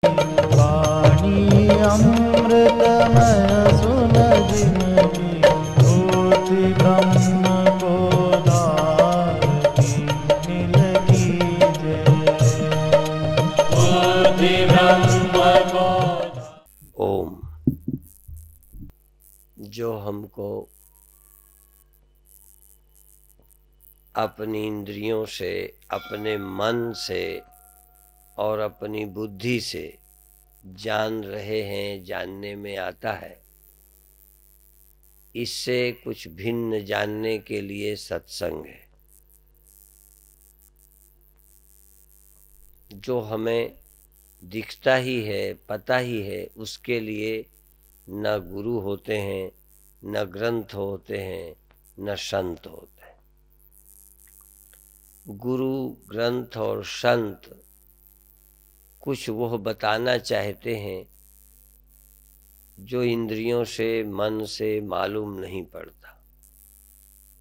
वाणी अमृतमय सुन जिनकी होती ब्रह्म को धारती मिल कीजे होती ब्रह्म को। ओम। जो हमको अपनी इंद्रियों से, अपने मन से और अपनी बुद्धि से जान रहे हैं, जानने में आता है, इससे कुछ भिन्न जानने के लिए सत्संग है। जो हमें दिखता ही है, पता ही है, उसके लिए न गुरु होते हैं, न ग्रंथ होते हैं, न संत होते हैं। गुरु, ग्रंथ और संत कुछ वह बताना चाहते हैं जो इंद्रियों से, मन से मालूम नहीं पड़ता।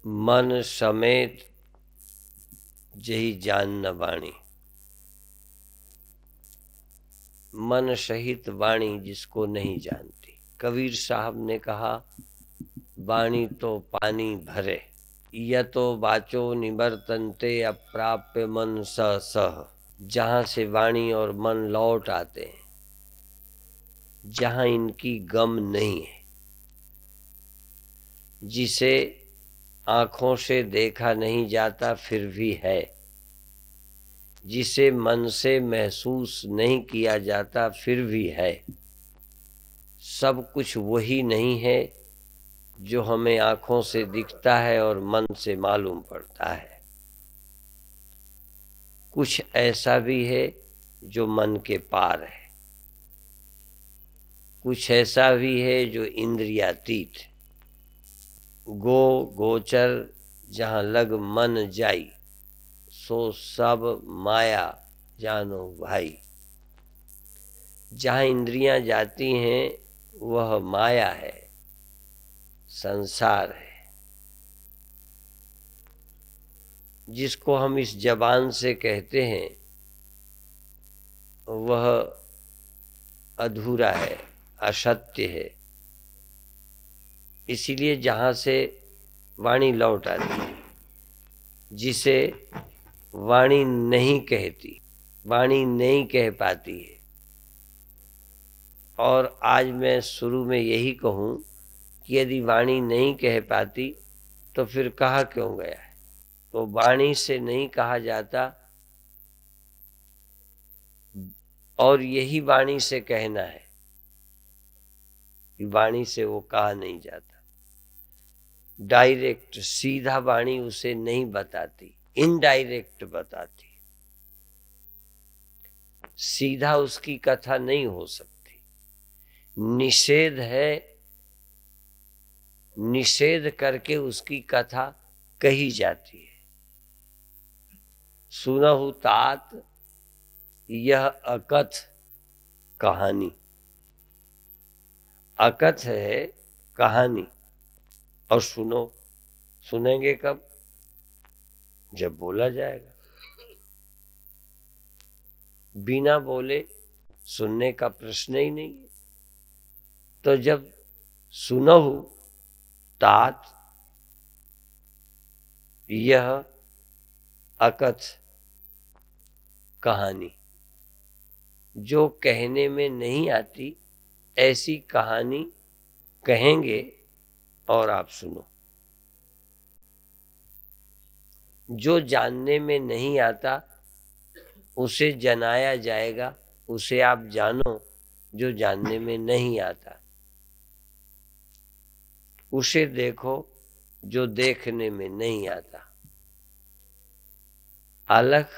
मन समेत जही जान न वाणी, मन सहित वाणी जिसको नहीं जानती। कबीर साहब ने कहा, वाणी तो पानी भरे, यतो वाचो निवर्तन्ते अप्राप्य मन सह सह। जहाँ से वाणी और मन लौट आते हैं, जहाँ इनकी गम नहीं है, जिसे आँखों से देखा नहीं जाता फिर भी है, जिसे मन से महसूस नहीं किया जाता फिर भी है, सब कुछ वही नहीं है जो हमें आँखों से दिखता है और मन से मालूम पड़ता है। कुछ ऐसा भी है जो मन के पार है, कुछ ऐसा भी है जो इंद्रियातीत। गो गोचर जहाँ लग मन जाई, सो सब माया जानो भाई। जहाँ इंद्रियां जाती हैं वह माया है, संसार है। जिसको हम इस जबान से कहते हैं वह अधूरा है, असत्य है। इसीलिए जहाँ से वाणी लौट आती है, जिसे वाणी नहीं कहती, वाणी नहीं कह पाती है। और आज मैं शुरू में यही कहूँ कि यदि वाणी नहीं कह पाती तो फिर कहा क्यों गया है? तो वाणी से नहीं कहा जाता और यही वाणी से कहना है कि वाणी से वो कहा नहीं जाता। डायरेक्ट सीधा वाणी उसे नहीं बताती, इनडायरेक्ट बताती। सीधा उसकी कथा नहीं हो सकती। निषेध है, निषेध करके उसकी कथा कही जाती है। सुनहु तात यह अकथ कहानी। अकथ है कहानी। और सुनो, सुनेंगे कब? जब बोला जाएगा। बिना बोले सुनने का प्रश्न ही नहीं है। तो जब सुनहु तात यह अकथ कहानी, जो कहने में नहीं आती ऐसी कहानी कहेंगे और आप सुनो। जो जानने में नहीं आता उसे जनाया जाएगा, उसे आप जानो जो जानने में नहीं आता। उसे देखो जो देखने में नहीं आता। अलख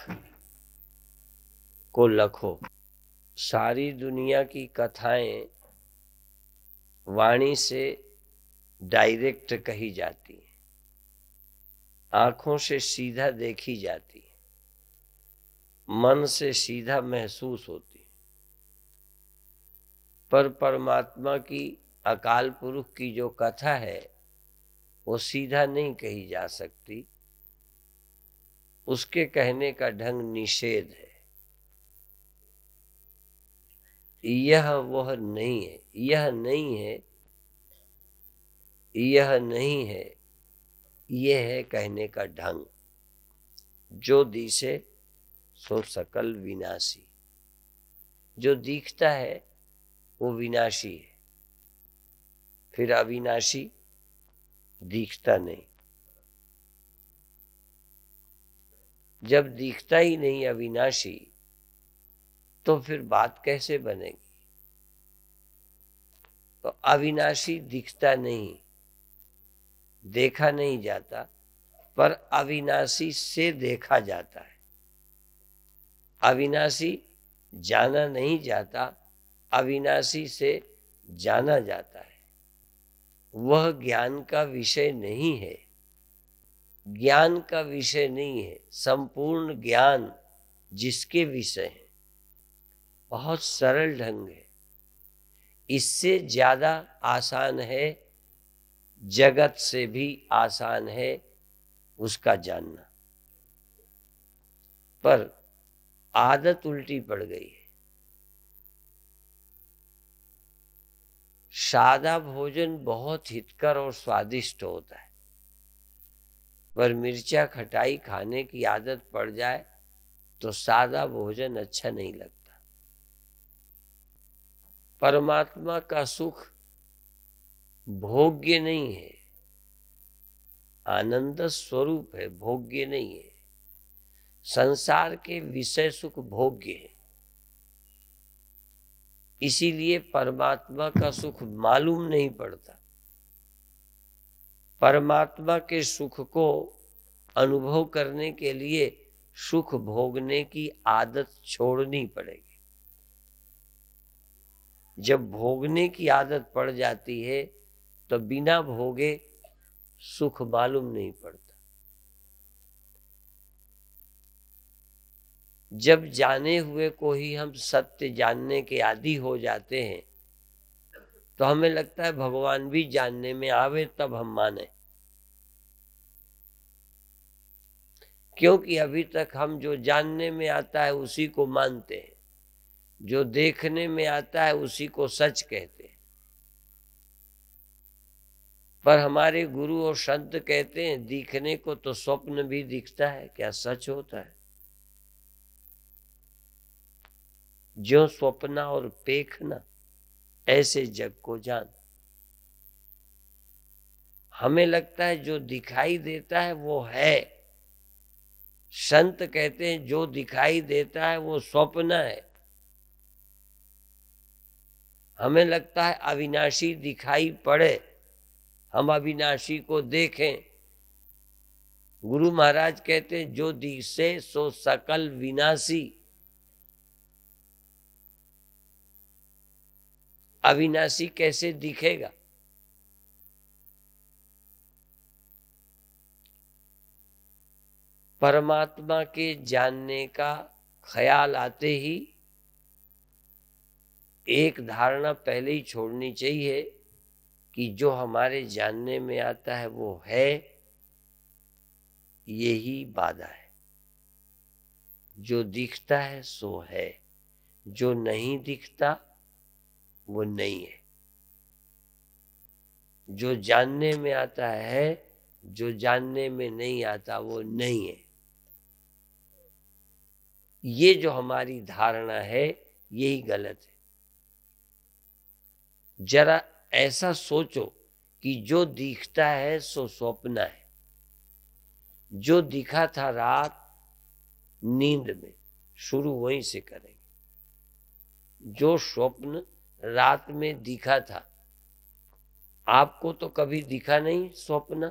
को लखो। सारी दुनिया की कथाएं वाणी से डायरेक्ट कही जाती हैं, आंखों से सीधा देखी जाती है, मन से सीधा महसूस होती है। पर परमात्मा की, अकाल पुरुष की जो कथा है वो सीधा नहीं कही जा सकती। उसके कहने का ढंग निषेध है। यह वह नहीं है, यह नहीं है, यह नहीं है, यह है कहने का ढंग। जो दिसे सो सकल विनाशी। जो दिखता है वो विनाशी है, फिर अविनाशी दिखता नहीं। जब दिखता ही नहीं अविनाशी, तो फिर बात कैसे बनेगी? तो अविनाशी दिखता नहीं, देखा नहीं जाता, पर अविनाशी से देखा जाता है। अविनाशी जाना नहीं जाता, अविनाशी से जाना जाता है। वह ज्ञान का विषय नहीं है, ज्ञान का विषय नहीं है। संपूर्ण ज्ञान जिसके विषय है, बहुत सरल ढंग है। इससे ज्यादा आसान है, जगत से भी आसान है उसका जानना, पर आदत उल्टी पड़ गई है। सादा भोजन बहुत हितकर और स्वादिष्ट होता है, पर मिर्चा खटाई खाने की आदत पड़ जाए तो सादा भोजन अच्छा नहीं लगता। परमात्मा का सुख भोग्य नहीं है, आनंद स्वरूप है, भोग्य नहीं है। संसार के विषय सुख भोग्य है, इसीलिए परमात्मा का सुख मालूम नहीं पड़ता। परमात्मा के सुख को अनुभव करने के लिए सुख भोगने की आदत छोड़नी पड़ेगी। जब भोगने की आदत पड़ जाती है तो बिना भोगे सुख मालूम नहीं पड़ता। जब जाने हुए को ही हम सत्य जानने के आदी हो जाते हैं तो हमें लगता है भगवान भी जानने में आवे तब हम माने, क्योंकि अभी तक हम जो जानने में आता है उसी को मानते हैं, जो देखने में आता है उसी को सच कहते हैं। पर हमारे गुरु और संत कहते हैं दिखने को तो स्वप्न भी दिखता है, क्या सच होता है? जो स्वप्न और पेखना ऐसे जग को जान। हमें लगता है जो दिखाई देता है वो है, संत कहते हैं जो दिखाई देता है वो स्वप्न है। हमें लगता है अविनाशी दिखाई पड़े, हम अविनाशी को देखें। गुरु महाराज कहते हैं जो दिसे सो सकल विनाशी। अविनाशी कैसे दिखेगा? परमात्मा के जानने का ख्याल आते ही एक धारणा पहले ही छोड़नी चाहिए कि जो हमारे जानने में आता है वो है, यही बाधा है। जो दिखता है सो है, जो नहीं दिखता वो नहीं है। जो जानने में आता है, जो जानने में नहीं आता वो नहीं है। ये जो हमारी धारणा है यही गलत है। जरा ऐसा सोचो कि जो दिखता है सो स्वप्न है। जो दिखा था रात नींद में, शुरू वहीं से करेंगे। जो स्वप्न रात में दिखा था, आपको तो कभी दिखा नहीं स्वप्न?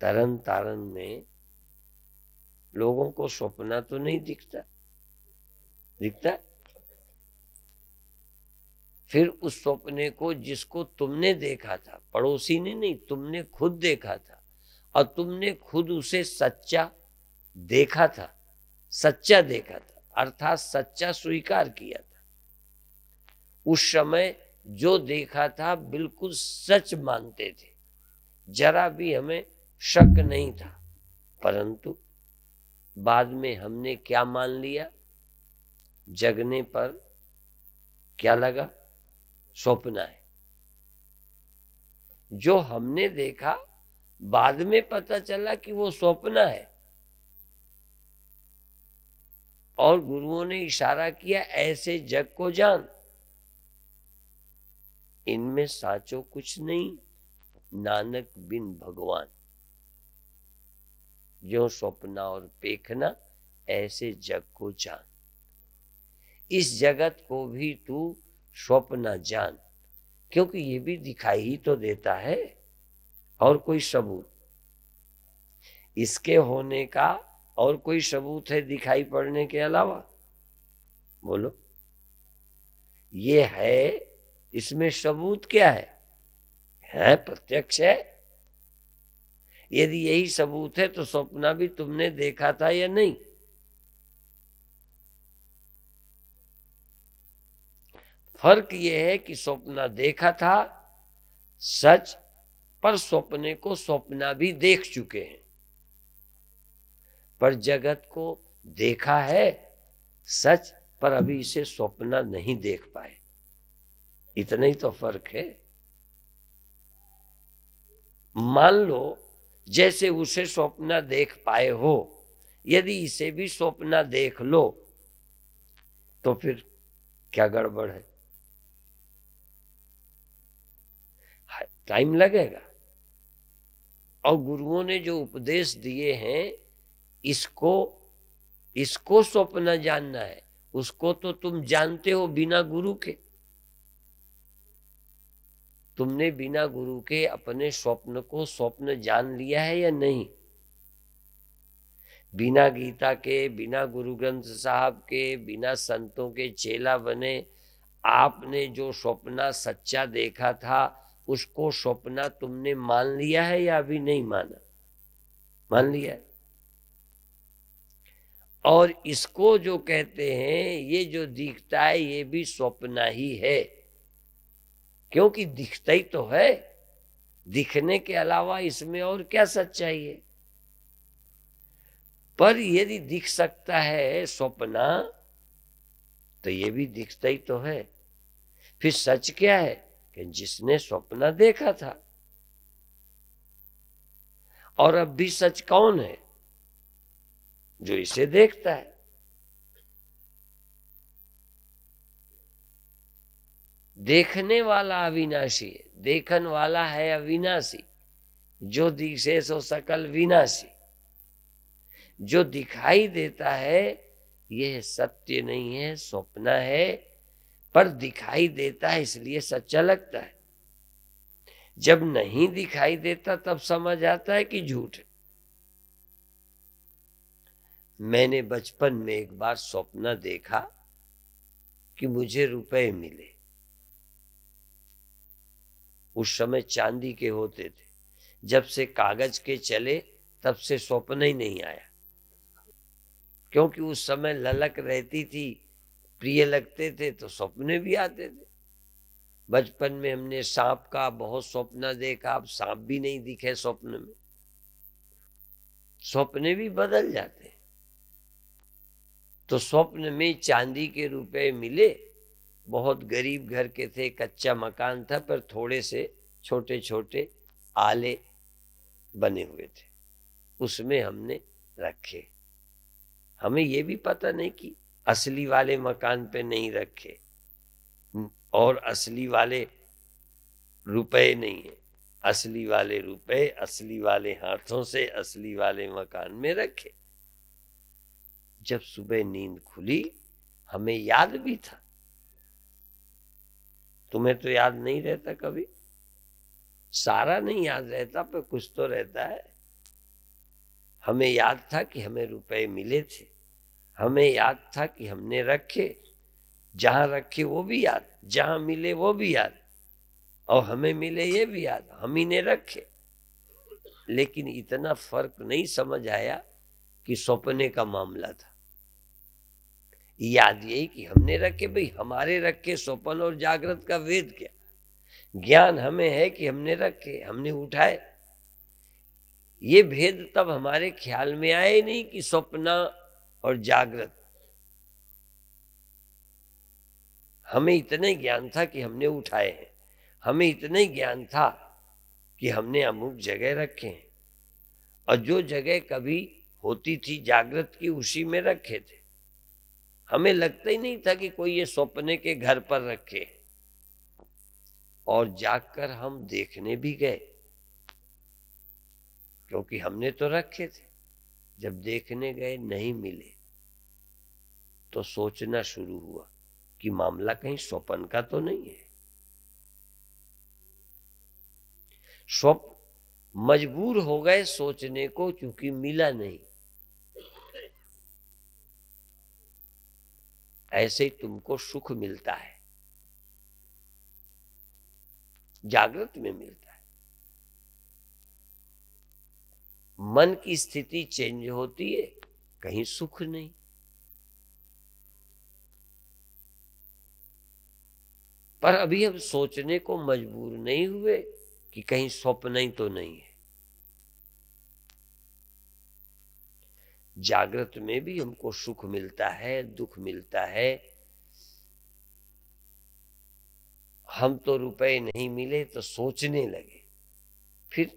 तरन तारन में लोगों को स्वप्न तो नहीं दिखता, दिखता? फिर उस सपने को जिसको तुमने देखा था, पड़ोसी ने नहीं, तुमने खुद देखा था, और तुमने खुद उसे सच्चा देखा था, सच्चा देखा था, अर्थात सच्चा स्वीकार किया था। उस समय जो देखा था बिल्कुल सच मानते थे, जरा भी हमें शक नहीं था। परंतु बाद में हमने क्या मान लिया? जगने पर क्या लगा? स्वप्न है। जो हमने देखा बाद में पता चला कि वो स्वप्न है, और गुरुओं ने इशारा किया ऐसे जग को जान, इनमें साचो कुछ नहीं, नानक बिन भगवान। जो स्वप्ना और पेखना, ऐसे जग को जान। इस जगत को भी तू स्वप्न जान, क्योंकि ये भी दिखाई ही तो देता है, और कोई सबूत इसके होने का और कोई सबूत है दिखाई पड़ने के अलावा? बोलो, ये है, इसमें सबूत क्या है प्रत्यक्ष है। यदि यही सबूत है तो स्वप्न भी तुमने देखा था या नहीं? फर्क यह है कि स्वप्न देखा था सच, पर स्वप्ने को स्वप्न भी देख चुके हैं, पर जगत को देखा है सच, पर अभी इसे स्वप्न नहीं देख पाए। इतना ही तो फर्क है। मान लो जैसे उसे स्वप्न देख पाए हो, यदि इसे भी स्वप्न देख लो तो फिर क्या गड़बड़ है? टाइम लगेगा। और गुरुओं ने जो उपदेश दिए हैं, इसको स्वप्न जानना है। उसको तो तुम जानते हो बिना गुरु के। तुमने बिना गुरु के अपने स्वप्न को स्वप्न जान लिया है या नहीं? बिना गीता के, बिना गुरु ग्रंथ साहब के, बिना संतों के चेला बने आपने जो स्वप्न सच्चा देखा था, उसको स्वप्न तुमने मान लिया है या अभी नहीं माना? मान लिया है। और इसको जो कहते हैं, ये जो दिखता है ये भी स्वप्न ही है, क्योंकि दिखता ही तो है। दिखने के अलावा इसमें और क्या सच्चाई है? पर यदि दिख सकता है स्वप्न, तो ये भी दिखता ही तो है। फिर सच क्या है? कि जिसने स्वप्न देखा था। और अब भी सच कौन है? जो इसे देखता है। देखने वाला अविनाशी है, देखन वाला है अविनाशी। जो दिखे सो सकल विनाशी। जो दिखाई देता है यह सत्य नहीं है, स्वप्न है, पर दिखाई देता है इसलिए सच्चा लगता है। जब नहीं दिखाई देता तब समझ आता है कि झूठ है। मैंने बचपन में एक बार स्वप्न देखा कि मुझे रुपए मिले। उस समय चांदी के होते थे। जब से कागज के चले तब से स्वप्न ही नहीं आया, क्योंकि उस समय ललक रहती थी, प्रिय लगते थे तो सपने भी आते थे। बचपन में हमने सांप का बहुत स्वप्न देखा, अब सांप भी नहीं दिखे स्वप्न में। स्वप्ने भी बदल जाते। तो स्वप्न में चांदी के रुपए मिले। बहुत गरीब घर के थे, कच्चा मकान था, पर थोड़े से छोटे छोटे आले बने हुए थे। उसमें हमने रखे। हमें ये भी पता नहीं कि असली वाले मकान पे नहीं रखे और असली वाले रुपए नहीं है। असली वाले रुपए असली वाले हाथों से असली वाले मकान में रखे। जब सुबह नींद खुली हमें याद भी था। तुम्हें तो याद नहीं रहता कभी, सारा नहीं याद रहता, पर कुछ तो रहता है। हमें याद था कि हमें रुपए मिले थे, हमें याद था कि हमने रखे, जहां रखे वो भी याद, जहां मिले वो भी याद, और हमें मिले ये भी याद, हम ही ने रखे। लेकिन इतना फर्क नहीं समझ आया कि सौंपने का मामला था। याद यही कि हमने रखे, भाई हमारे रखे, स्वप्न और जागृत का वेद क्या। ज्ञान हमें है कि हमने रखे, हमने उठाए। ये भेद तब हमारे ख्याल में आए नहीं कि स्वप्न और जागृत। हमें इतना ही ज्ञान था कि हमने उठाए हैं, हमें इतना ही ज्ञान था कि हमने अमुक जगह रखे हैं, और जो जगह कभी होती थी जागृत की उसी में रखे थे। हमें लगता ही नहीं था कि कोई ये सपने के घर पर रखे। और जागकर हम देखने भी गए, क्योंकि हमने तो रखे थे। जब देखने गए नहीं मिले तो सोचना शुरू हुआ कि मामला कहीं स्वप्न का तो नहीं है। स्वप्न मजबूर हो गए सोचने को, क्योंकि मिला नहीं। ऐसे ही तुमको सुख मिलता है, जागृत में मिलता है। मन की स्थिति चेंज होती है, कहीं सुख नहीं। पर अभी हम सोचने को मजबूर नहीं हुए कि कहीं स्वप्न ही तो नहीं है। जागृत में भी हमको सुख मिलता है, दुख मिलता है। हम तो रुपए नहीं मिले तो सोचने लगे। फिर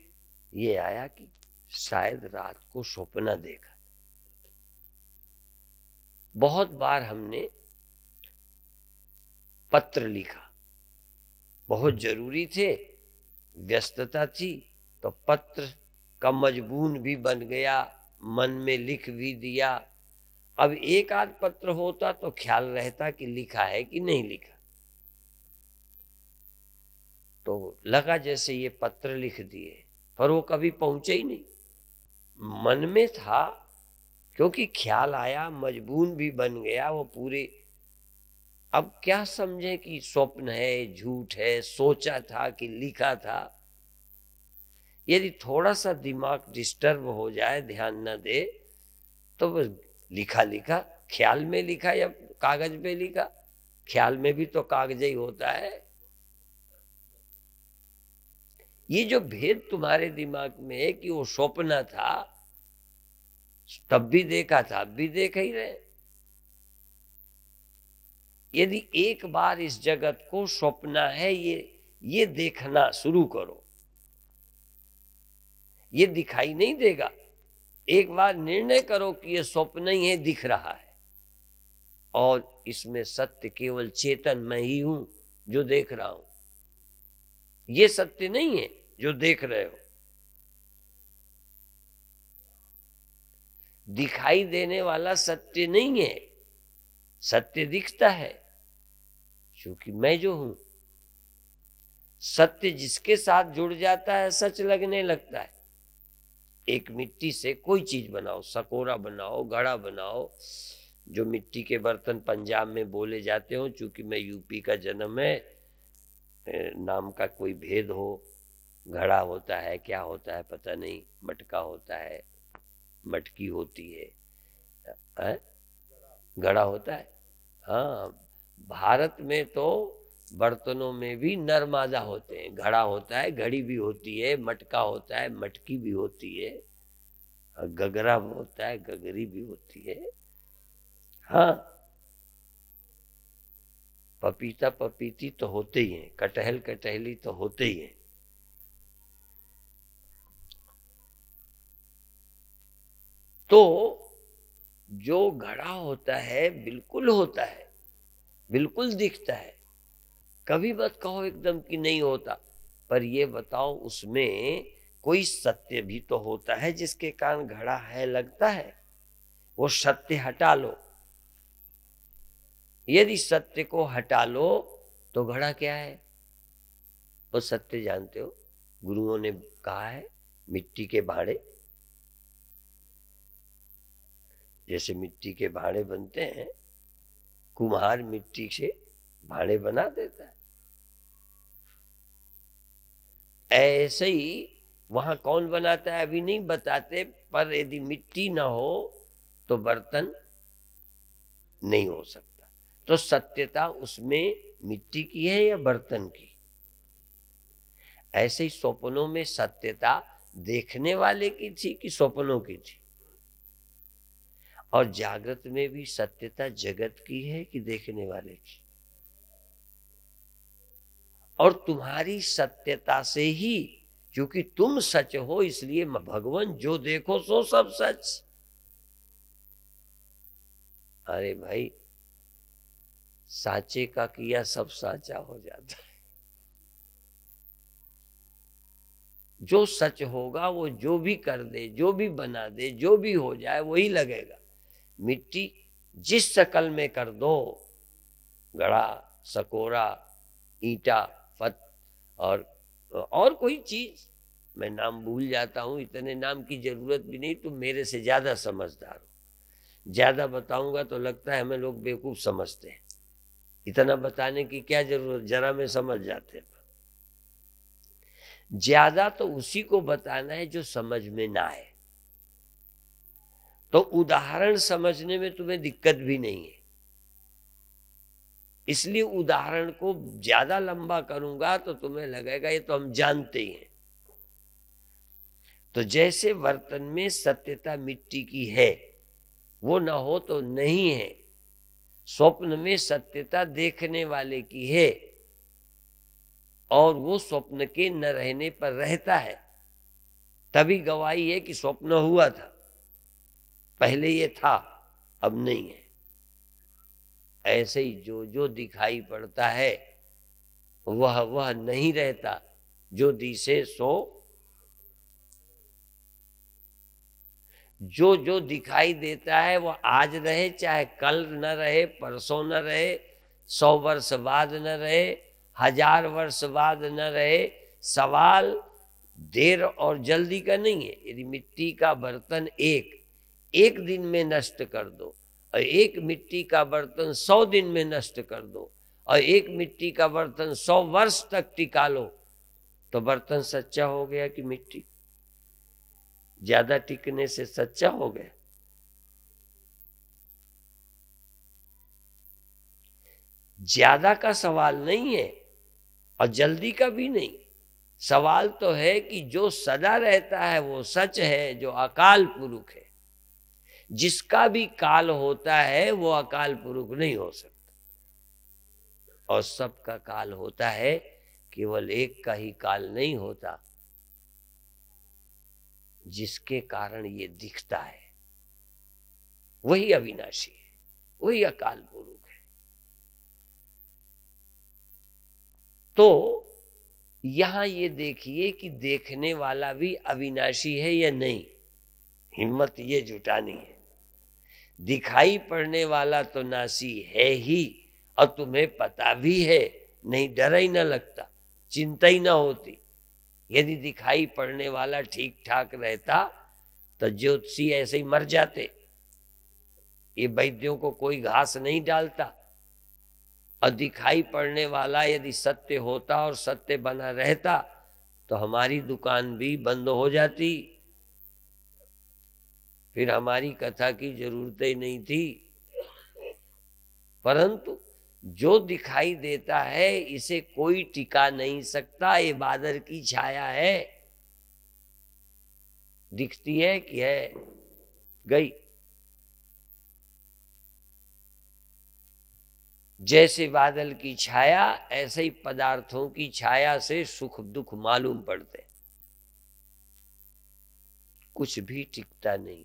ये आया कि शायद रात को सपना देखा। बहुत बार हमने पत्र लिखा, बहुत जरूरी थे, व्यस्तता थी, तो पत्र का मजबून भी बन गया, मन में लिख भी दिया। अब एक आध पत्र होता तो ख्याल रहता कि लिखा है कि नहीं लिखा। तो लगा जैसे ये पत्र लिख दिए, पर वो कभी पहुंचे ही नहीं। मन में था, क्योंकि ख्याल आया, मजबून भी बन गया वो पूरे। अब क्या समझे कि स्वप्न है, झूठ है, सोचा था कि लिखा था। यदि थोड़ा सा दिमाग डिस्टर्ब हो जाए, ध्यान न दे, तो बस लिखा लिखा, ख्याल में लिखा या कागज पे लिखा। ख्याल में भी तो कागज ही होता है। ये जो भेद तुम्हारे दिमाग में है कि वो स्वप्न था, तब भी देखा था, अब भी देख ही रहे। यदि एक बार इस जगत को स्वप्न है ये देखना शुरू करो, ये दिखाई नहीं देगा। एक बार निर्णय करो कि ये स्वप्न ही है, दिख रहा है, और इसमें सत्य केवल चेतन मैं ही हूं जो देख रहा हूं। ये सत्य नहीं है जो देख रहे हो। दिखाई देने वाला सत्य नहीं है, सत्य दिखता है, क्योंकि मैं जो हूं। सत्य जिसके साथ जुड़ जाता है सच लगने लगता है। एक मिट्टी से कोई चीज बनाओ, सकोरा बनाओ, घड़ा बनाओ, जो मिट्टी के बर्तन पंजाब में बोले जाते हो, चूंकि मैं यूपी का जन्म है, नाम का कोई भेद हो। घड़ा होता है, क्या होता है पता नहीं, मटका होता है, मटकी होती है, घड़ा होता है। हाँ, भारत में तो बर्तनों में भी नर मादा होते हैं। घड़ा होता है, घड़ी भी होती है, मटका होता है, मटकी भी होती है, गगरा होता है, गगरी भी होती है। हाँ, पपीता पपीती तो होते ही हैं, कटहल कटहली तो होते ही हैं। तो जो घड़ा होता है बिल्कुल होता है, बिल्कुल दिखता है। कभी मत कहो एकदम कि नहीं होता, पर ये बताओ उसमें कोई सत्य भी तो होता है जिसके कारण घड़ा है लगता है। वो सत्य हटा लो। यदि सत्य को हटा लो तो घड़ा क्या है? वो सत्य जानते हो, गुरुओं ने कहा है मिट्टी के भाड़े। जैसे मिट्टी के भाड़े बनते हैं, कुम्हार मिट्टी से भाड़े बना देता है, ऐसे ही वहां कौन बनाता है अभी नहीं बताते, पर यदि मिट्टी ना हो तो बर्तन नहीं हो सकता। तो सत्यता उसमें मिट्टी की है या बर्तन की? ऐसे ही स्वप्नों में सत्यता देखने वाले की थी कि स्वप्नों की थी? और जागृत में भी सत्यता जगत की है कि देखने वाले की? और तुम्हारी सत्यता से ही, क्योंकि तुम सच हो इसलिए भगवान जो देखो सो सब सच। अरे भाई, साचे का किया सब साचा हो जाता है। जो सच होगा वो जो भी कर दे, जो भी बना दे, जो भी हो जाए वही लगेगा। मिट्टी जिस शकल में कर दो, घड़ा, सकोरा, ईंटा, पत्थर और कोई चीज, मैं नाम भूल जाता हूं, इतने नाम की जरूरत भी नहीं, तुम मेरे से ज्यादा समझदार हो। ज्यादा बताऊंगा तो लगता है हमें लोग बेवकूफ समझते हैं, इतना बताने की क्या जरूरत, जरा में समझ जाते हैं। ज्यादा तो उसी को बताना है जो समझ में ना आए। तो उदाहरण समझने में तुम्हें दिक्कत भी नहीं है, इसलिए उदाहरण को ज्यादा लंबा करूंगा तो तुम्हें लगेगा ये तो हम जानते ही हैं। तो जैसे बर्तन में सत्यता मिट्टी की है, वो ना हो तो नहीं है। स्वप्न में सत्यता देखने वाले की है, और वो स्वप्न के न रहने पर रहता है, तभी गवाही है कि स्वप्न हुआ था, पहले ये था अब नहीं है। ऐसे ही जो जो दिखाई पड़ता है वह वह नहीं रहता, जो दिसे सो, जो जो दिखाई देता है वह आज रहे चाहे कल न रहे, परसों न रहे, 100 वर्ष बाद न रहे, 1000 वर्ष बाद न रहे। सवाल देर और जल्दी का नहीं है। यदि मिट्टी का बर्तन एक दिन में नष्ट कर दो, और एक मिट्टी का बर्तन 100 दिन में नष्ट कर दो, और एक मिट्टी का बर्तन 100 वर्ष तक टिका लो, तो बर्तन सच्चा हो गया कि मिट्टी? ज्यादा टिकने से सच्चा हो गया। ज्यादा का सवाल नहीं है और जल्दी का भी नहीं। सवाल तो है कि जो सदा रहता है वो सच है, जो अकाल पुरुष है। जिसका भी काल होता है वो अकाल पुरुष नहीं हो सकता, और सबका काल होता है, केवल एक का ही काल नहीं होता, जिसके कारण ये दिखता है वही अविनाशी है, वही अकाल पुरुष है। तो यहां ये देखिए कि देखने वाला भी अविनाशी है या नहीं, हिम्मत ये जुटानी है। दिखाई पड़ने वाला तो नासी है ही, और तुम्हें पता भी है, नहीं डर ही ना लगता, चिंता ही ना होती। यदि दिखाई पड़ने वाला ठीक ठाक रहता तो ज्योतिषी ऐसे ही मर जाते। ये वैद्यों को कोई घास नहीं डालता। और दिखाई पड़ने वाला यदि सत्य होता और सत्य बना रहता तो हमारी दुकान भी बंद हो जाती, फिर हमारी कथा की जरूरत ही नहीं थी। परंतु जो दिखाई देता है इसे कोई टिका नहीं सकता, ये बादल की छाया है, दिखती है कि है, गई। जैसे बादल की छाया, ऐसे ही पदार्थों की छाया से सुख दुख मालूम पड़ते, कुछ भी टिकता नहीं।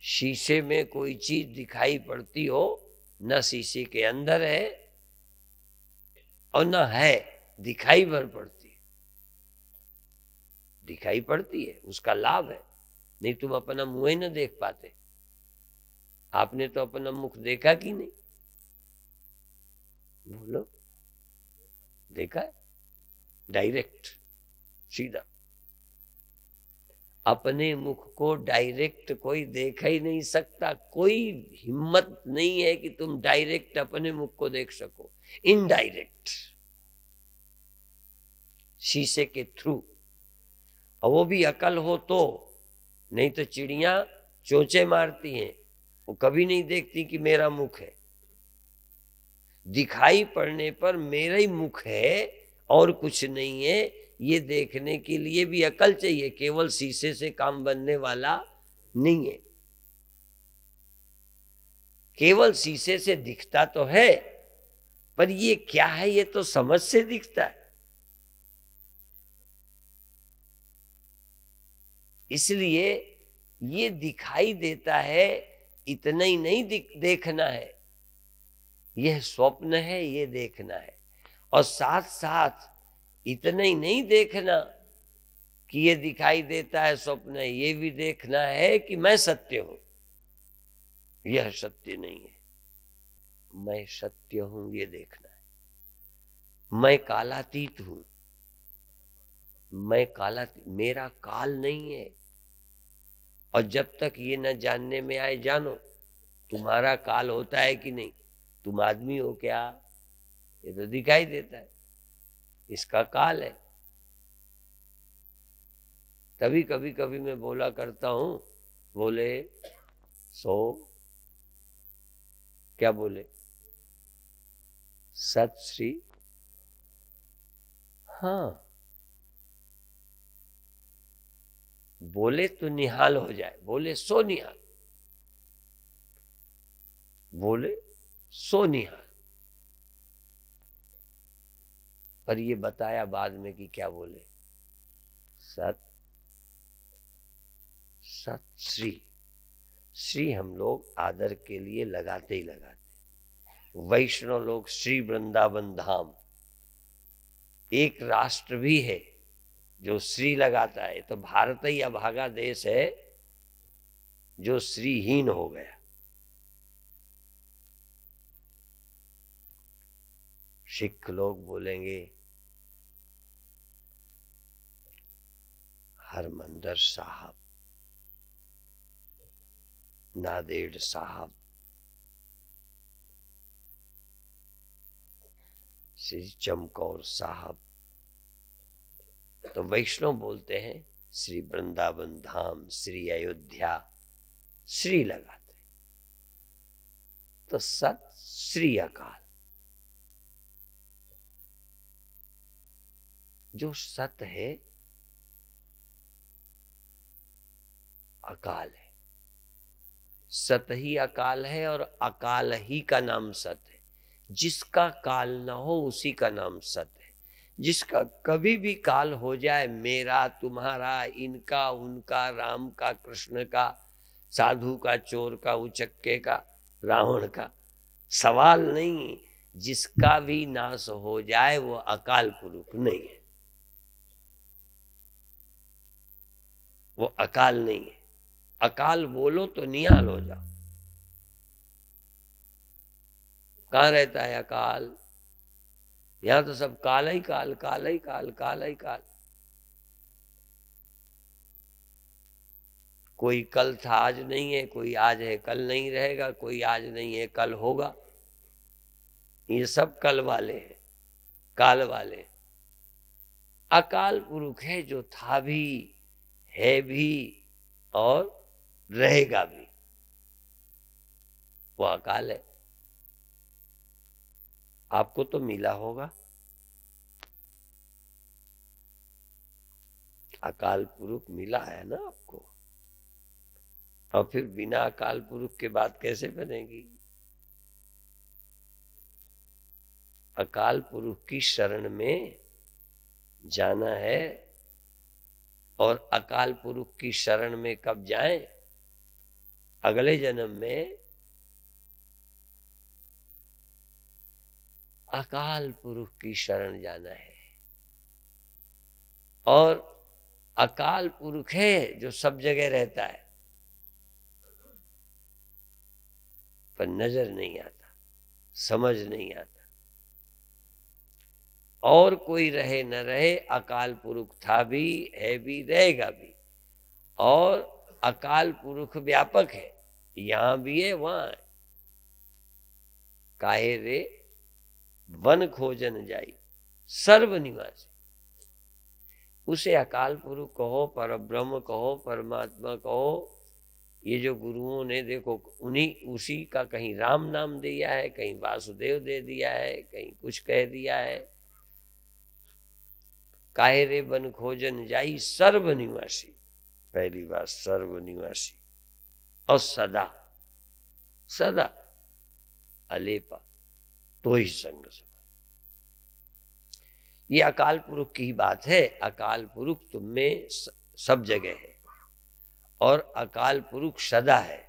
शीशे में कोई चीज दिखाई पड़ती हो, न शीशे के अंदर है और न है, दिखाई भर पड़ती है। दिखाई पड़ती है उसका लाभ है, नहीं तुम अपना मुंह ही न देख पाते। आपने तो अपना मुख देखा कि नहीं? बोलो, देखा है? डायरेक्ट, सीधा। अपने मुख को डायरेक्ट कोई देख ही नहीं सकता। कोई हिम्मत नहीं है कि तुम डायरेक्ट अपने मुख को देख सको, इनडायरेक्ट, शीशे के थ्रू। और वो भी अकल हो तो, नहीं तो चिड़िया चोंचे मारती हैं, वो कभी नहीं देखती कि मेरा मुख है। दिखाई पड़ने पर मेरा ही मुख है और कुछ नहीं है, ये देखने के लिए भी अकल चाहिए। केवल शीशे से काम बनने वाला नहीं है। केवल शीशे से दिखता तो है, पर ये क्या है, ये तो समझ से दिखता है। इसलिए ये दिखाई देता है, इतना ही नहीं देखना है, यह स्वप्न है, ये देखना है। और साथ साथ इतना ही नहीं देखना कि ये दिखाई देता है स्वप्न है, ये भी देखना है कि मैं सत्य हूं। यह सत्य नहीं है, मैं सत्य हूं, ये देखना है। मैं कालातीत हूं, मैं कालातीत, मेरा काल नहीं है। और जब तक ये न जानने में आए, जानो तुम्हारा काल होता है कि नहीं, तुम आदमी हो क्या, ये तो दिखाई देता है, इसका काल है। तभी कभी कभी मैं बोला करता हूं, बोले सो क्या बोले, सत श्री, हाँ बोले तो निहाल हो जाए, बोले सो निहाल, बोले सो निहाल। पर ये बताया बाद में कि क्या बोले, सत सत श्री। श्री हम लोग आदर के लिए लगाते ही लगाते। वैष्णव लोग श्री वृंदावन धाम, एक राष्ट्र भी है जो श्री लगाता है। तो भारत ही अभागा देश है जो श्रीहीन हो गया। सिख लोग बोलेंगे हरमंदर साहब, नादेड़ साहब, श्री चमकौर साहब। तो वैष्णव बोलते हैं श्री वृंदावन धाम, श्री अयोध्या, श्री लगाते। तो सत श्री अकाल, जो सत है अकाल है, सत ही अकाल है और अकाल ही का नाम सत है। जिसका काल ना हो उसी का नाम सत है। जिसका कभी भी काल हो जाए, मेरा, तुम्हारा, इनका, उनका, राम का, कृष्ण का, साधु का, चोर का, उचक्के का, रावण का, सवाल नहीं। जिसका भी नाश हो जाए वो अकाल पुरुष नहीं है, वो अकाल नहीं है। अकाल बोलो तो निहाल हो जाओ। कहां रहता है अकाल? यहां तो सब काल ही काल, काल ही काल, काल ही काल। कोई कल था आज नहीं है, कोई आज है कल नहीं रहेगा, कोई आज नहीं है कल होगा। ये सब कल वाले हैं, काल वाले। अकाल पुरुष है जो था भी, है भी और रहेगा भी, वो अकाल है। आपको तो मिला होगा अकाल पुरुष, मिला है ना आपको। और फिर बिना अकाल पुरुष के बात कैसे बनेगी? अकाल पुरुष की शरण में जाना है। और अकाल पुरुष की शरण में कब जाएं? अगले जन्म में अकाल पुरुष की शरण जाना है। और अकाल पुरुष है जो सब जगह रहता है, पर नजर नहीं आता, समझ नहीं आता। और कोई रहे न रहे, अकाल पुरुष था भी, है भी, रहेगा भी। और अकाल पुरुष व्यापक है, यहां भी है वहां है। काहे रे वन खोजन जाई सर्वनिवासी। उसे अकाल पुरुष कहो, परब्रह्म कहो, परमात्मा कहो। ये जो गुरुओं ने देखो, उन्हीं उसी का कहीं राम नाम दिया है, कहीं वासुदेव दे दिया है, कहीं कुछ कह दिया है। काहे रे वन खोजन जाई सर्वनिवासी। पहली बात सर्वनिवासी, और सदा सदा अलेपा, तो ही संग ये अकाल पुरुष की बात है। अकाल पुरुष तुम में सब जगह है और अकाल पुरुष सदा है,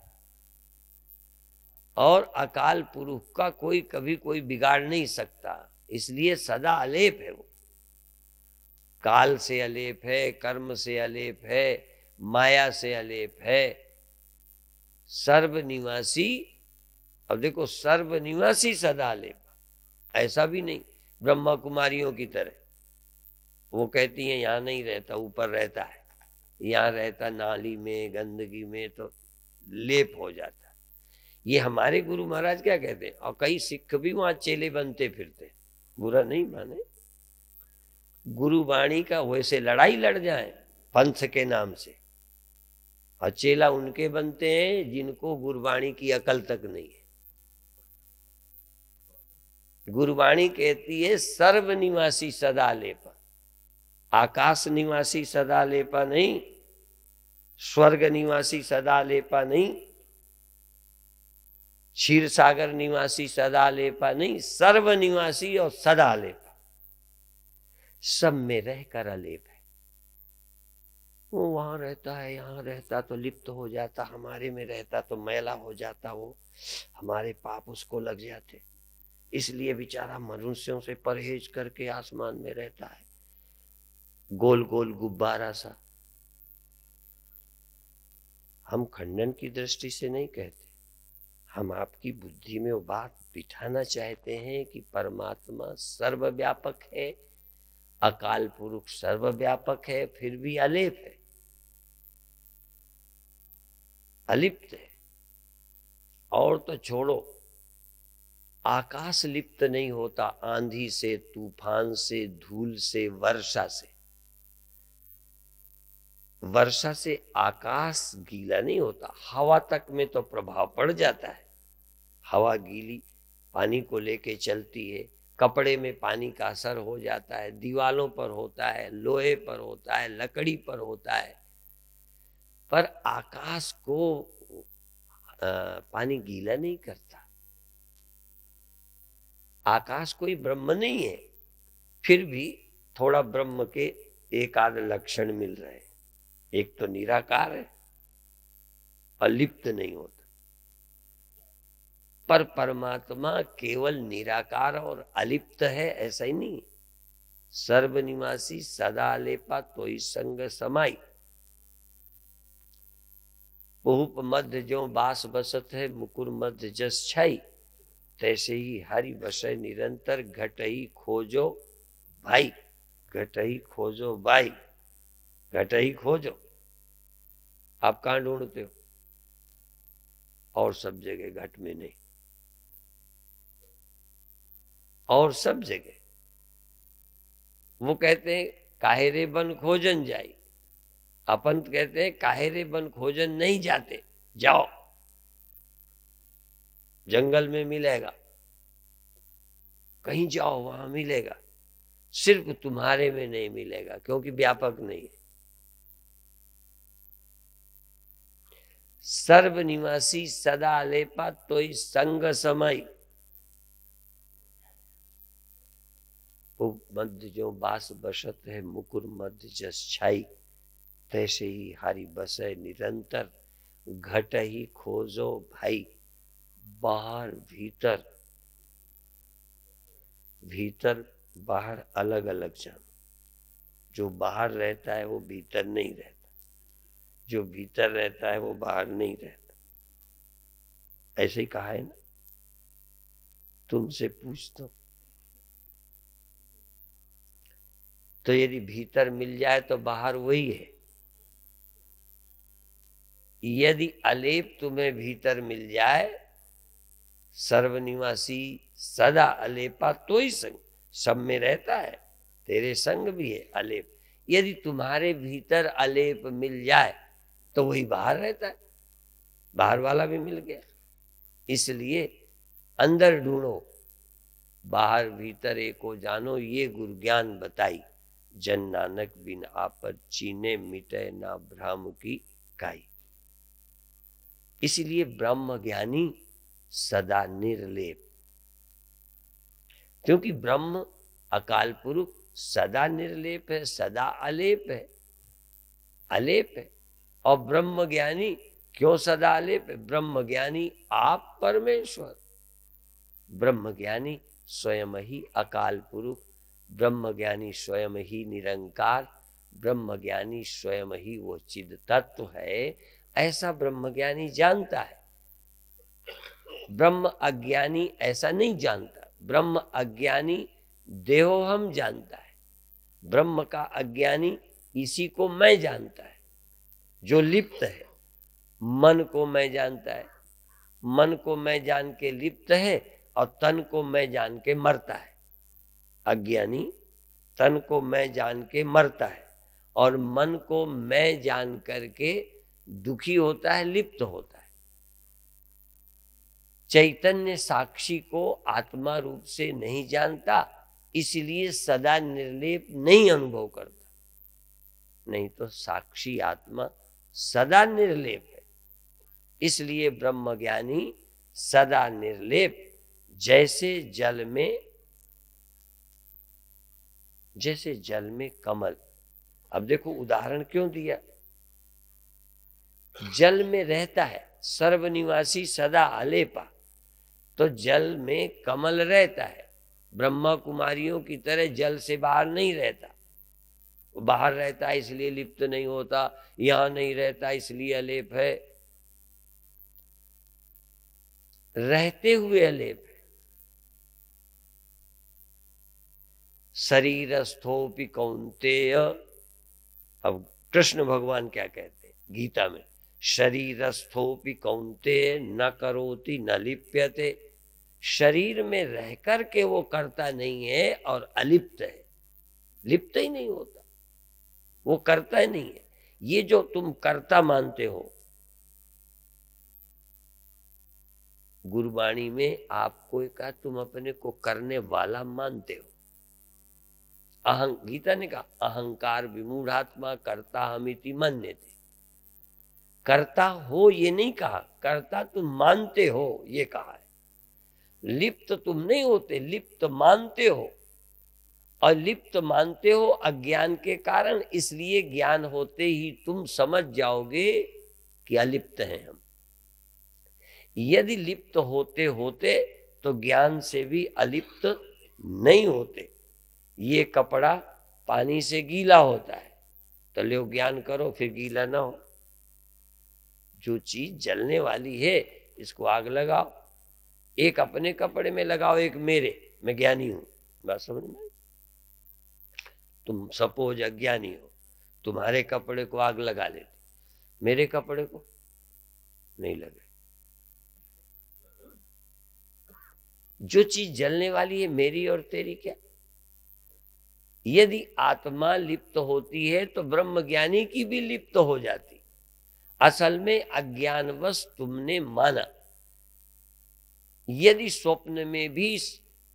और अकाल पुरुष का कोई कभी कोई बिगाड़ नहीं सकता, इसलिए सदा अलेप है। वो काल से अलेप है, कर्म से अलेप है, माया से अलेप है, सर्वनिवासी। अब देखो, सर्वनिवासी सदा अलेप, ऐसा भी नहीं ब्रह्मा कुमारियों की तरह वो कहती हैं यहां नहीं रहता, ऊपर रहता है, यहां रहता नाली में गंदगी में, तो लेप हो जाता। ये हमारे गुरु महाराज क्या कहते हैं, और कई सिख भी वहां चेले बनते फिरते, बुरा नहीं माने, गुरुवाणी का वैसे लड़ाई लड़ जाए पंथ के नाम से, और चेला उनके बनते हैं जिनको गुरुवाणी की अकल तक नहीं है। गुरुवाणी कहती है सर्वनिवासी सदा लेपा, आकाश निवासी सदा लेपा नहीं, स्वर्ग निवासी सदा लेपा नहीं, क्षीर सागर निवासी सदा लेपा नहीं, सर्वनिवासी और सदा लेपा, सब में रहकर अलेप है। वो वहां रहता है, यहां रहता तो लिप्त हो जाता, हमारे में रहता तो मैला हो जाता, वो हमारे पाप उसको लग जाते, इसलिए बेचारा मनुष्यों से परहेज करके आसमान में रहता है, गोल गोल गुब्बारा सा। हम खंडन की दृष्टि से नहीं कहते, हम आपकी बुद्धि में वो बात बिठाना चाहते हैं कि परमात्मा सर्वव्यापक है, अकाल पुरुष सर्वव्यापक है, फिर भी अलेप है, अलिप्त है। और तो छोड़ो, आकाश लिप्त नहीं होता, आंधी से, तूफान से, धूल से, वर्षा से। वर्षा से आकाश गीला नहीं होता, हवा तक में तो प्रभाव पड़ जाता है, हवा गीली पानी को लेके चलती है, कपड़े में पानी का असर हो जाता है, दीवालों पर होता है, लोहे पर होता है, लकड़ी पर होता है, पर आकाश को पानी गीला नहीं करता। आकाश कोई ब्रह्म नहीं है, फिर भी थोड़ा ब्रह्म के एक आध लक्षण मिल रहे हैं। एक तो निराकार है, अलिप्त नहीं होता, पर परमात्मा केवल निराकार और अलिप्त है ऐसा ही नहीं, सर्वनिवासी सदा अलेपा तो ही संग समाई, बहुप मध्य जो बास बसत है, मुकुर मध्य जस छाई, तैसे ही हरि बसै निरंतर, घट ही खोजो भाई, घट ही खोजो भाई, घट ही खोजो। आप कहां ढूंढते हो, और सब जगह घट में नहीं, और सब जगह। वो कहते हैं काहेरे बन खोजन जाई, अपन कहते हैं काहेरे बन खोजन नहीं जाते, जाओ जंगल में मिलेगा, कहीं जाओ वहां मिलेगा, सिर्फ तुम्हारे में नहीं मिलेगा क्योंकि व्यापक नहीं है। सर्वनिवासी सदा अलेपा तो ही संग समाई, मध्य जो बास बसत है, मुकुर मध्य जस छाई, तैसे ही हरि बसै निरंतर, घट ही खोजो भाई, बाहर भीतर, भीतर बाहर अलग अलग जानो। जो बाहर रहता है वो भीतर नहीं रहता, जो भीतर रहता है वो बाहर नहीं रहता, ऐसे ही कहा है ना। तुमसे पूछता हूं, तो यदि भीतर मिल जाए तो बाहर वही है, यदि अलेप तुम्हें भीतर मिल जाए, सर्वनिवासी सदा अलेपा तो ही संग, सब में रहता है, तेरे संग भी है अलेप। यदि तुम्हारे भीतर अलेप मिल जाए तो वही बाहर रहता है, बाहर वाला भी मिल गया। इसलिए अंदर ढूंढो, बाहर भीतर एको जानो, ये गुरु ज्ञान बताई, जन नानक बिन आपद चीने, मिटे ना भ्राम की काई। इसलिए ब्रह्म ज्ञानी सदा निर्लेप, क्योंकि ब्रह्म अकाल पुरुष सदा निर्लेप है, सदा अलेप है, अलेप है। और ब्रह्म ज्ञानी क्यों सदा अलेप है? ब्रह्म ज्ञानी आप परमेश्वर, ब्रह्म ज्ञानी स्वयं ही अकाल पुरुष, ब्रह्म ज्ञानी स्वयं ही निरंकार, ब्रह्म ज्ञानी स्वयं ही वो चिद तत्व है, ऐसा ब्रह्म ज्ञानी जानता है। ब्रह्म अज्ञानी ऐसा नहीं जानता। ब्रह्म अज्ञानी देहोहम जानता है। ब्रह्म का अज्ञानी इसी को मैं जानता है, जो लिप्त है। मन को मैं जानता है, मन को मैं जान के लिप्त है, और तन को मैं जान के मरता है। अज्ञानी तन को मैं जान के मरता है, और मन को मैं जान करके दुखी होता है, लिप्त होता है। चैतन्य साक्षी को आत्मा रूप से नहीं जानता, इसलिए सदा निर्लेप नहीं अनुभव करता। नहीं तो साक्षी आत्मा सदा निर्लेप है। इसलिए ब्रह्म ज्ञानी सदा निर्लेप, जैसे जल में कमल। अब देखो उदाहरण क्यों दिया, जल में रहता है सर्वनिवासी सदा अलेपा, तो जल में कमल रहता है। ब्रह्मा कुमारियों की तरह जल से बाहर नहीं रहता, वो बाहर रहता है इसलिए लिप्त नहीं होता, यहां नहीं रहता इसलिए अलेप है, रहते हुए अलेप है। शरीरस्थोपि कौन्तेय, अब कृष्ण भगवान क्या कहते हैं गीता में, शरीरस्थोपि कौन्तेय न करोति न लिप्यते। शरीर में रह कर के वो करता नहीं है और अलिप्त है, लिप्त ही नहीं होता, वो करता ही नहीं है। ये जो तुम कर्ता मानते हो, गुरुवाणी में आपको कहा तुम अपने को करने वाला मानते हो। गीता ने कहा अहंकार विमूढ़ात्मा कर्ता हमिति मन्यते। कर्ता हो ये नहीं कहा, कर्ता तुम मानते हो ये कहा है। लिप्त तुम नहीं होते, लिप्त मानते हो, और लिप्त मानते हो अज्ञान के कारण, इसलिए ज्ञान होते ही तुम समझ जाओगे कि अलिप्त हैं हम। यदि लिप्त होते होते तो ज्ञान से भी अलिप्त नहीं होते। ये कपड़ा पानी से गीला होता है तो लो ज्ञान करो फिर गीला ना हो। जो चीज जलने वाली है इसको आग लगाओ, एक अपने कपड़े में लगाओ, एक मेरे, मैं ज्ञानी हूं, बात समझ में। तुम सपोज अज्ञानी हो, तुम्हारे कपड़े को आग लगा लेते, मेरे कपड़े को नहीं लगे। जो चीज जलने वाली है मेरी और तेरी क्या। यदि आत्मा लिप्त होती है तो ब्रह्म ज्ञानी की भी लिप्त हो जाती। असल में अज्ञानवश तुमने माना। यदि स्वप्न में भी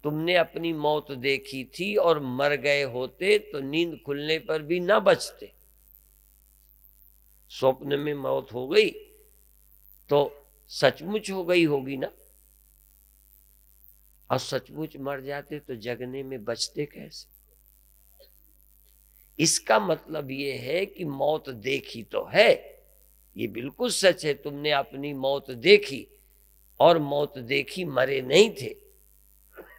तुमने अपनी मौत देखी थी और मर गए होते तो नींद खुलने पर भी ना बचते। स्वप्न में मौत हो गई तो सचमुच हो गई होगी ना, और सचमुच मर जाते तो जगने में बचते कैसे। इसका मतलब ये है कि मौत देखी तो है, ये बिल्कुल सच है, तुमने अपनी मौत देखी, और मौत देखी मरे नहीं थे,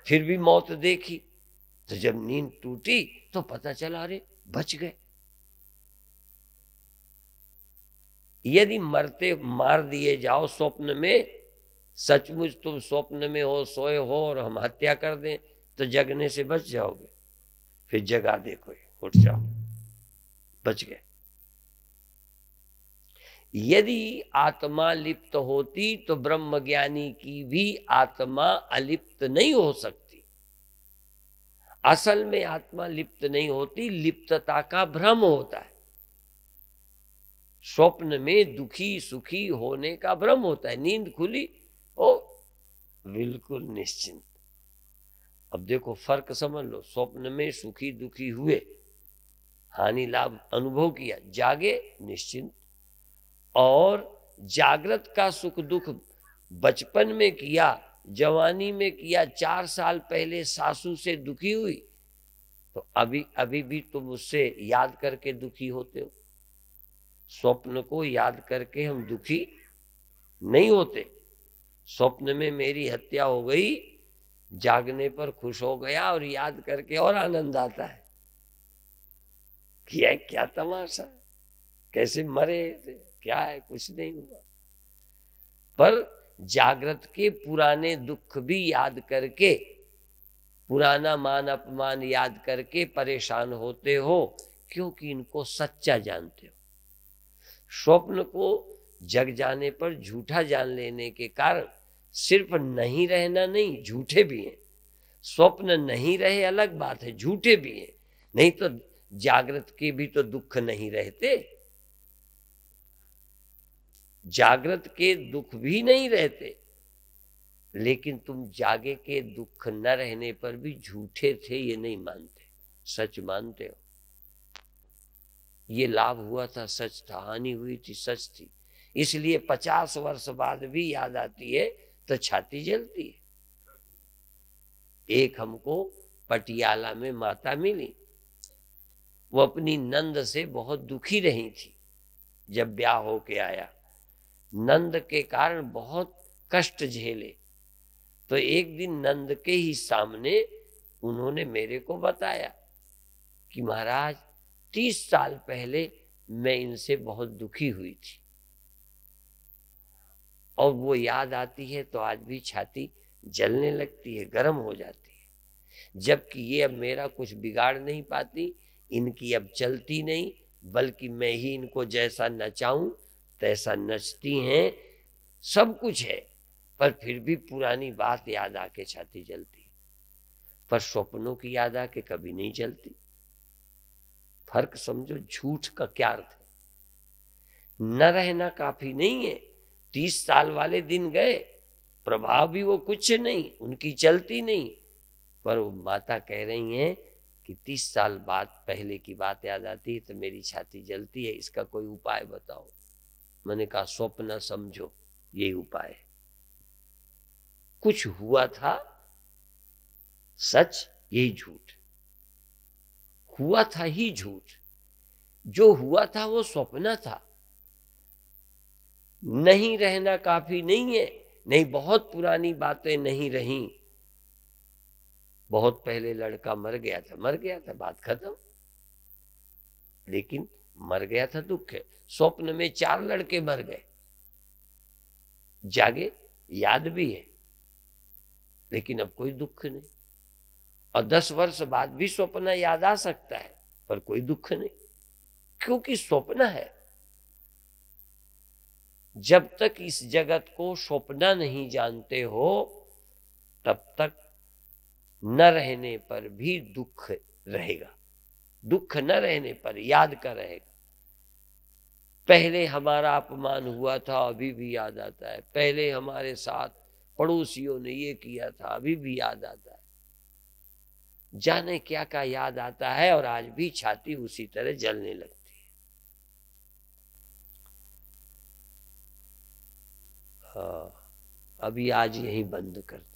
फिर भी मौत देखी, तो जब नींद टूटी तो पता चला अरे बच गए। यदि मरते मार दिए जाओ स्वप्न में, सचमुच तुम स्वप्न में हो, सोए हो, और हम हत्या कर दें तो जगने से बच जाओगे। फिर जगा दे कोई, उठ जाओ, बच गए। यदि आत्मा लिप्त होती तो ब्रह्मज्ञानी की भी आत्मा अलिप्त नहीं हो सकती। असल में आत्मा लिप्त नहीं होती, लिप्तता का भ्रम होता है। स्वप्न में दुखी सुखी होने का भ्रम होता है, नींद खुली ओ बिल्कुल निश्चिंत। अब देखो फर्क समझ लो, स्वप्न में सुखी दुखी हुए, हानि लाभ अनुभव किया, जागे निश्चिंत, और जागृत का सुख दुख बचपन में किया, जवानी में किया, 4 साल पहले सासू से दुखी हुई तो अभी अभी भी तुम उससे याद करके दुखी होते हो। स्वप्न को याद करके हम दुखी नहीं होते। स्वप्न में मेरी हत्या हो गई, जागने पर खुश हो गया और याद करके और आनंद आता है कि यह क्या तमाशा, कैसे मरे थे, क्या है, कुछ नहीं हुआ। पर जागृत के पुराने दुख भी याद करके, पुराना मान अपमान याद करके परेशान होते हो, क्योंकि इनको सच्चा जानते हो। स्वप्न को जग जाने पर झूठा जान लेने के कारण सिर्फ नहीं रहना नहीं, झूठे भी हैं। स्वप्न नहीं रहे अलग बात है, झूठे भी हैं। नहीं तो जागृत के भी तो दुख नहीं रहते, जागृत के दुख भी नहीं रहते, लेकिन तुम जागे के दुख न रहने पर भी झूठे थे ये नहीं मानते, सच मानते हो। ये लाभ हुआ था सच था, हानि हुई थी सच थी, इसलिए 50 वर्ष बाद भी याद आती है तो छाती जलती है। एक हमको पटियाला में माता मिली, वो अपनी नंद से बहुत दुखी रही थी। जब ब्याह होके आया, नंद के कारण बहुत कष्ट झेले, तो एक दिन नंद के ही सामने उन्होंने मेरे को बताया कि महाराज 30 साल पहले मैं इनसे बहुत दुखी हुई थी, और वो याद आती है तो आज भी छाती जलने लगती है, गर्म हो जाती है। जबकि ये अब मेरा कुछ बिगाड़ नहीं पाती, इनकी अब चलती नहीं, बल्कि मैं ही इनको जैसा नचाऊं तैसा नचती हैं, सब कुछ है, पर फिर भी पुरानी बात याद आके छाती जलती। पर स्वप्नों की याद आके कभी नहीं जलती। फर्क समझो, झूठ का क्या अर्थ है। न रहना काफी नहीं है, 30 साल वाले दिन गए, प्रभाव भी वो कुछ नहीं, उनकी चलती नहीं, पर वो माता कह रही हैं कि 30 साल बाद पहले की बात याद आती है तो मेरी छाती जलती है, इसका कोई उपाय बताओ। मैंने कहा स्वप्न समझो, यही उपाय है। कुछ हुआ था सच, यही झूठ हुआ था, ही झूठ। जो हुआ था वो स्वप्न था। नहीं रहना काफी नहीं है, नहीं बहुत पुरानी बातें नहीं रही, बहुत पहले लड़का मर गया था, बात खत्म। लेकिन मर गया था, दुख है। स्वप्न में 4 लड़के मर गए, जागे याद भी है, लेकिन अब कोई दुख नहीं। और 10 वर्ष बाद भी स्वप्न याद आ सकता है, पर कोई दुख नहीं, क्योंकि स्वप्न है। जब तक इस जगत को स्वप्न नहीं जानते हो, तब तक न रहने पर भी दुख रहेगा। दुख न रहने पर याद का रहेगा। पहले हमारा अपमान हुआ था, अभी भी याद आता है। पहले हमारे साथ पड़ोसियों ने ये किया था, अभी भी याद आता है। जाने क्या क्या याद आता है, और आज भी छाती उसी तरह जलने लगती है। हाँ, अभी आज यही बंद करते।